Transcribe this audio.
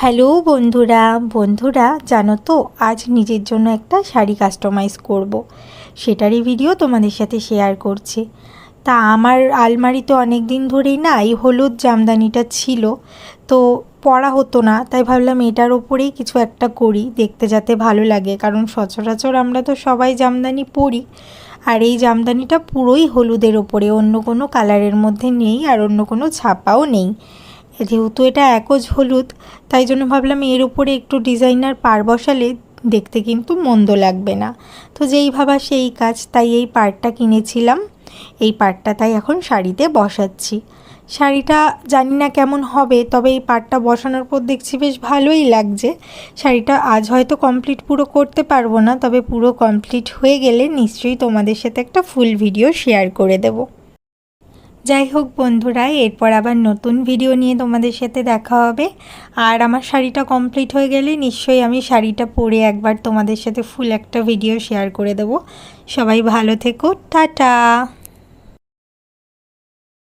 Hello বন্ধুরা জানো তো আজ নিজের জন্য একটা শাড়ি কাস্টমাইজ করব। সেটারই ভিডিও তোমাদের সাথে শেয়ার করছি। তা আমার আলমারিতে অনেক দিন ধরেই না এই হলুদ জামদানিটা ছিল, তো পরা হতো না, তাই ভাবলাম এটার ওপরেই কিছু একটা করি, দেখতে যাতে ভালো লাগে, কারণ সচরাচর আমরা তো সবাই জামদানি পরি। আর এই জামদানিটা পুরোই হলুদের ওপরে, অন্য কোনো কালারের মধ্যে নেই আর অন্য কোনো ছাপাও নেই। যেহেতু এটা একজ হলুদ, তাই জন্য ভাবলাম এর উপরে একটু ডিজাইনার পাড় বসালে দেখতে কিন্তু মন্দ লাগবে না। তো যেই ভাবা সেই কাজ, তাই এই পাড়টা কিনেছিলাম। এই পাড়টা তাই এখন শাড়িতে বসাচ্ছি। শাড়িটা জানি না কেমন হবে, তবে এই পাড়টা বসানোর পর দেখছি বেশ ভালোই লাগছে। শাড়িটা আজ হয়তো কমপ্লিট পুরো করতে পারবো না, তবে পুরো কমপ্লিট হয়ে গেলে নিশ্চয়ই তোমাদের সাথে একটা ফুল ভিডিও শেয়ার করে দেবো। যাই হোক বন্ধুরা, এরপর আবার নতুন ভিডিও নিয়ে তোমাদের সাথে দেখা হবে। আর আমার শাড়িটা কমপ্লিট হয়ে গেলে নিশ্চয়ই আমি শাড়িটা পরে একবার তোমাদের সাথে ফুল একটা ভিডিও শেয়ার করে দেবো। সবাই ভালো থেকো, টাটা।